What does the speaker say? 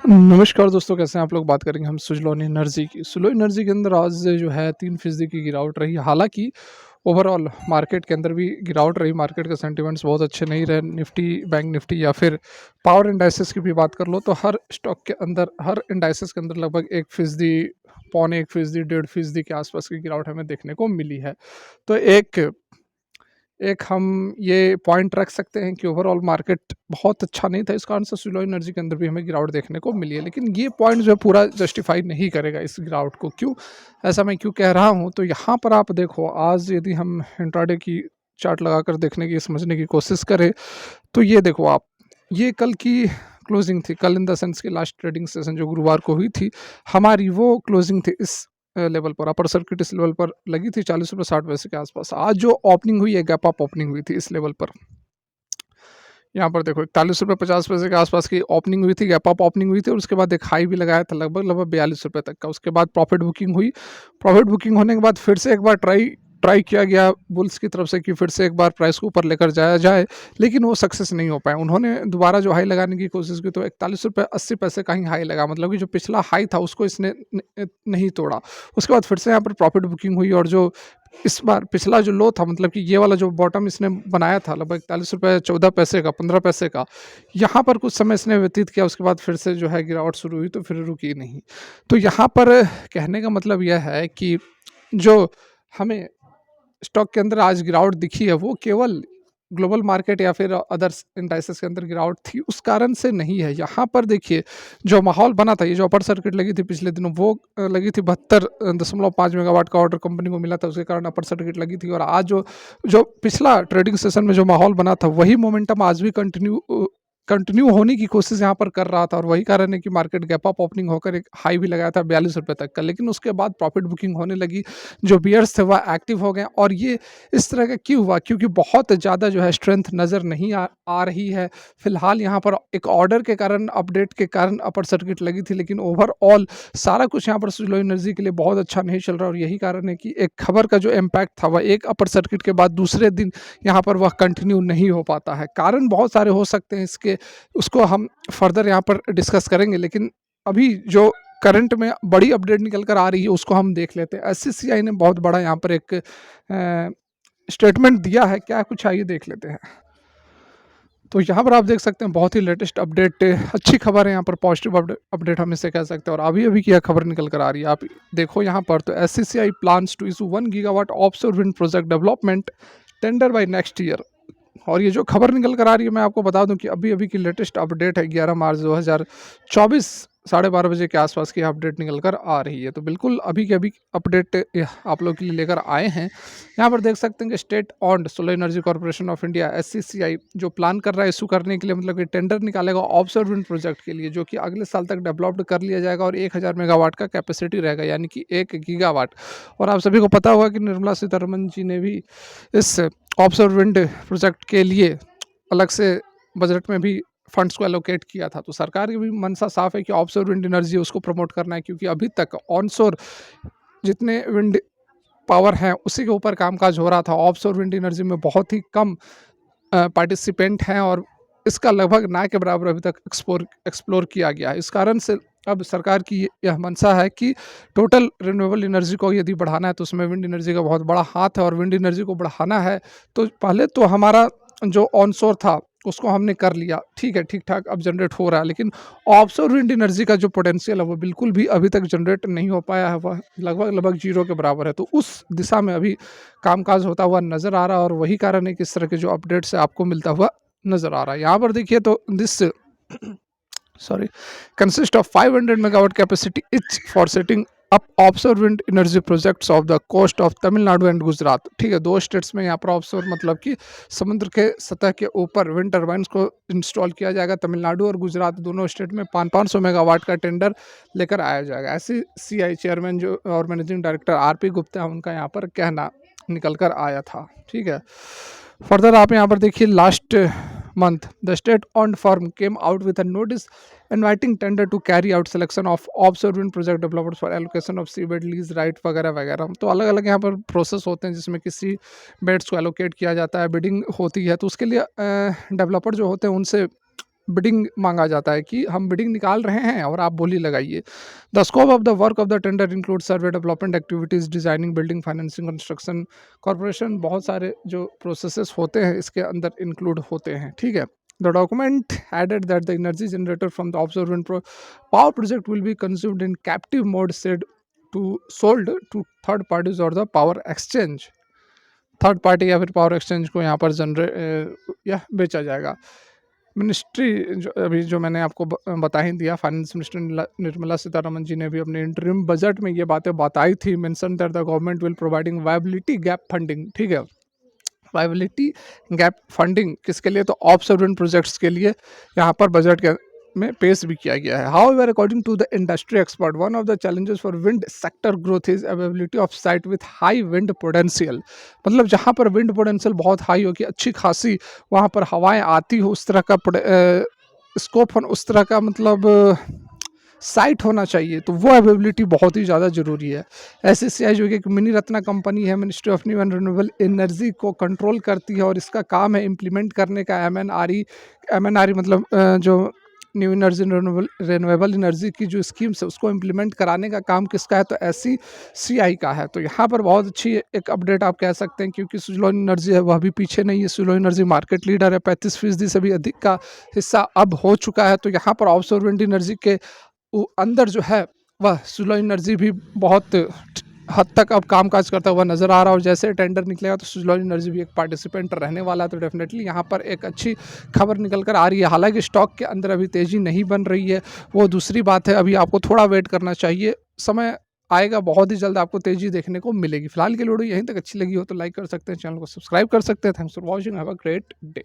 नमस्कार दोस्तों, कैसे हैं आप लोग? बात करेंगे हम सुज़लोन एनर्जी की। सुज़लोन एनर्जी के अंदर आज जो है 3% की गिरावट रही। हालाँकि ओवरऑल मार्केट के अंदर भी गिरावट रही, मार्केट के सेंटिमेंट्स बहुत अच्छे नहीं रहे। निफ्टी, बैंक निफ्टी या फिर पावर इंडाइसेस की भी बात कर लो तो हर स्टॉक के अंदर, हर इंडाइसेस के अंदर लगभग 1%, पौने 1%, 1.5% के आसपास की गिरावट हमें देखने को मिली है। तो एक एक हम ये पॉइंट रख सकते हैं कि ओवरऑल मार्केट बहुत अच्छा नहीं था, इस कारण से सुलह एनर्जी के अंदर भी हमें गिरावट देखने को मिली है। लेकिन ये पॉइंट जो है पूरा जस्टिफाई नहीं करेगा इस गिरावट को। क्यों? ऐसा मैं क्यों कह रहा हूँ? तो यहाँ पर आप देखो, आज यदि हम इंट्राडे की चार्ट लगाकर देखने की, समझने की कोशिश करें, तो ये देखो आप, ये कल की क्लोजिंग थी। कल इन द सेंस की लास्ट ट्रेडिंग सेशन जो गुरुवार को हुई थी, हमारी वो क्लोजिंग थी इस लेवल पर, अपर सर्किट इस लेवल पर लगी थी, ₹40.60 के आसपास। आज जो ओपनिंग हुई है, गैप अप ओपनिंग हुई थी इस लेवल पर। यहाँ पर देखो ₹41.50 के आसपास की ओपनिंग हुई थी, गैप अप ओपनिंग हुई थी और उसके बाद एक हाई भी लगाया था लगभग ₹42 तक का। उसके बाद प्रॉफिट बुकिंग हुई। प्रॉफिट बुकिंग होने के बाद फिर से एक बार ट्राई ट्राई किया गया बुल्स की तरफ से कि फिर से एक बार प्राइस को ऊपर लेकर जाया जाए, लेकिन वो सक्सेस नहीं हो पाया। उन्होंने दोबारा जो हाई लगाने की कोशिश की तो ₹41.80 का ही हाई लगा, मतलब कि जो पिछला हाई था उसको इसने नहीं तोड़ा। उसके बाद फिर से यहाँ पर प्रॉफिट बुकिंग हुई और जो इस बार पिछला जो लो था, मतलब कि ये वाला जो बॉटम इसने बनाया था लगभग ₹41.14 का, 15 पैसे का, यहाँ पर कुछ समय इसने व्यतीत किया। उसके बाद फिर से जो है गिरावट शुरू हुई तो फिर रुकी नहीं। तो यहाँ पर कहने का मतलब यह है कि जो हमें स्टॉक के अंदर आज गिरावट दिखी है वो केवल ग्लोबल मार्केट या फिर अदर्स इंडाइसेस के अंदर गिरावट थी उस कारण से नहीं है। यहाँ पर देखिए, जो माहौल बना था, ये जो अपर सर्किट लगी थी पिछले दिनों, वो लगी थी 72.5 मेगावाट का ऑर्डर कंपनी को मिला था, उसके कारण अपर सर्किट लगी थी। और आज जो जो पिछला ट्रेडिंग सेशन में जो माहौल बना था, वही मोमेंटम आज भी कंटिन्यू होने की कोशिश यहाँ पर कर रहा था और वही कारण है कि मार्केट गैप अप ओपनिंग होकर एक हाई भी लगाया था ₹42 तक का। लेकिन उसके बाद प्रॉफिट बुकिंग होने लगी, जो बियर्स थे वह एक्टिव हो गए। और ये इस तरह का क्यों हुआ? क्योंकि बहुत ज़्यादा जो है स्ट्रेंथ नज़र नहीं आ रही है। फिलहाल यहाँ पर एक ऑर्डर के कारण, अपडेट के कारण अपर सर्किट लगी थी, लेकिन ओवरऑल सारा कुछ यहाँ पर सुज़लोन एनर्जी के लिए बहुत अच्छा नहीं चल रहा और यही कारण है कि एक खबर का जो इम्पैक्ट था वह एक अपर सर्किट के बाद दूसरे दिन यहाँ पर वह कंटिन्यू नहीं हो पाता है। कारण बहुत सारे हो सकते हैं इसके, उसको हम फर्दर यहाँ पर डिस्कस करेंगे। लेकिन अभी जो करंट में बड़ी अपडेट निकल कर आ रही है उसको हम देख लेते हैं। एससीसीआई ने बहुत बड़ा यहाँ पर एक स्टेटमेंट दिया है। क्या कुछ, आइए देख लेते हैं। तो यहाँ पर आप देख सकते हैं बहुत ही लेटेस्ट अपडेट, अच्छी खबर है, यहाँ पर पॉजिटिव अपडेट हम इसे कह सकते हैं। और अभी अभी की यह खबर निकल कर आ रही है, आप देखो यहाँ पर। तो SECI plans to issue 1 gigawatt offshore wind project development tender by next year. और ये जो खबर निकल कर आ रही है, मैं आपको बता दूं कि अभी-अभी की लेटेस्ट अपडेट है, 11 मार्च 2024 12:30 बजे के आसपास की अपडेट निकल कर आ रही है। तो बिल्कुल अभी के अभी अपडेट आप लोगों के लिए लेकर आए हैं। यहाँ पर देख सकते हैं कि state owned solar energy corporation of India SECI जो प्लान कर रहा है इशू करने के लिए, मतलब कि टेंडर निकालेगा ऑफशोर विंड प्रोजेक्ट के लिए, जो कि अगले साल तक डेवलप्ड कर लिया जाएगा और 1000 मेगावाट का कैपेसिटी रहेगा, यानी कि 1 गीगावाट। और आप सभी को पता होगा कि निर्मला सीतारमन जी ने भी इस ऑफशोर विंड प्रोजेक्ट के लिए अलग से बजट में भी फंड्स को एलोकेट किया था। तो सरकार की भी मंशा साफ है कि ऑफशोर विंड एनर्जी उसको प्रमोट करना है, क्योंकि अभी तक ऑनशोर जितने विंड पावर हैं उसी के ऊपर कामकाज हो रहा था। ऑफशोर विंड एनर्जी में बहुत ही कम पार्टिसिपेंट हैं और इसका लगभग ना के बराबर अभी तक एक्सप्लोर किया गया है। इस कारण से अब सरकार की यह मंशा है कि टोटल रिन्यूएबल एनर्जी को यदि बढ़ाना है तो उसमें विंड एनर्जी का बहुत बड़ा हाथ है। और विंड एनर्जी को बढ़ाना है तो पहले तो हमारा जो ऑनशोर था उसको हमने कर लिया, ठीक है, ठीक ठाक अब जनरेट हो रहा है, लेकिन ऑफशोर विंड एनर्जी का जो पोटेंशियल है वो बिल्कुल भी अभी तक जनरेट नहीं हो पाया है, वह लगभग जीरो के बराबर है। तो उस दिशा में अभी कामकाज होता हुआ नजर आ रहा है और वही कारण है कि इस तरह के जो अपडेट्स है आपको मिलता हुआ नजर आ रहा है। यहाँ पर देखिए तो this sorry consist of 500 megawatt capacity each for setting up offshore wind energy projects of the coast of Tamil Nadu and Gujarat. ठीक है, दो स्टेट्स में यहाँ पर ऑफशोर मतलब कि समुद्र के सतह के ऊपर विंड टर्बाइंस को इंस्टॉल किया जाएगा। तमिलनाडु और गुजरात दोनों स्टेट में 500 मेगावाट का टेंडर लेकर आया जाएगा। ऐसे सीआई चेयरमैन जो और मैनेजिंग डायरेक्टर आरपी गुप्ता है, उनका यहाँ पर कहना निकल कर आया था। ठीक है, फर्दर आप यहाँ पर देखिए, last month the state owned firm came out with a notice inviting tender to carry out selection of offshore wind project developers for allocation of seabed lease right वगैरह वगैरह। तो अलग अलग यहाँ पर प्रोसेस होते हैं जिसमें किसी बेड्स को एलोकेट किया जाता है, बिडिंग होती है, तो उसके लिए डेवलपर जो होते हैं उनसे बिडिंग माँगा जाता है कि हम बिडिंग निकाल रहे हैं और आप बोली लगाइए। The scope of the work of the tender include survey development activities, designing, building, financing, construction, corporation, बहुत सारे जो प्रोसेसेस होते हैं इसके अंदर इंक्लूड होते हैं, ठीक है। The document added that the energy generator from the offshore wind power project will be consumed in captive mode said to sold to third parties और the power exchange. Third party या फिर power exchange को यहाँ पर या बेचा जाएगा। Ministry जो अभी जो मैंने आपको बता ही दिया, फाइनेंस मिनिस्टर निर्मला सीतारमन जी ने भी अपने इंटरिम बजट में ये बातें बताई थी। Mention that the government will providing viability gap funding, ठीक है। वायबिलिटी गैप फंडिंग किसके लिए? तो ऑफशोर विंड प्रोजेक्ट्स के लिए यहाँ पर बजट के में पेश भी किया गया है। However according to the industry expert, one of the challenges for wind sector growth is availability of site with high wind potential. मतलब जहाँ पर विंड पोटेंशियल बहुत हाई हो कि अच्छी खासी वहाँ पर हवाएं आती हो, उस तरह का स्कोप, उस तरह का मतलब साइट होना चाहिए, तो वो अवेलेबिलिटी बहुत ही ज़्यादा ज़रूरी है। एसएससीआई जो कि एक मिनी रत्ना कंपनी है, ministry of new and renewable energy को कंट्रोल करती है और इसका काम है इम्प्लीमेंट करने का एमएनआरई मतलब जो न्यू एनर्जी रिन्यूएबल एनर्जी की जो स्कीम्स है उसको इम्प्लीमेंट कराने का काम किसका है? तो एससीसीआई का है। तो यहाँ पर बहुत अच्छी एक अपडेट आप कह सकते हैं, क्योंकि सुजलॉन एनर्जी है वह भी पीछे नहीं है। सुजलॉन एनर्जी मार्केट लीडर है, 35% से भी अधिक का हिस्सा अब हो चुका है। तो यहाँ पर ऑफशोर विंड एनर्जी के अंदर जो है वह सुजलॉन एनर्जी भी बहुत हद तक अब कामकाज करता हुआ नज़र आ रहा है। और जैसे टेंडर निकलेगा तो सुजलॉन एनर्जी भी एक पार्टिसिपेंट रहने वाला है। तो डेफिनेटली यहाँ पर एक अच्छी खबर निकल कर आ रही है। हालांकि स्टॉक के अंदर अभी तेज़ी नहीं बन रही है, वो दूसरी बात है, अभी आपको थोड़ा वेट करना चाहिए, समय आएगा, बहुत ही जल्द आपको तेज़ी देखने को मिलेगी। फिलहाल की वीडियो यहीं तक अच्छी लगी हो तो लाइक कर सकते हैं, चैनल को सब्सक्राइब कर सकते हैं। Thanks for watching, have a great day.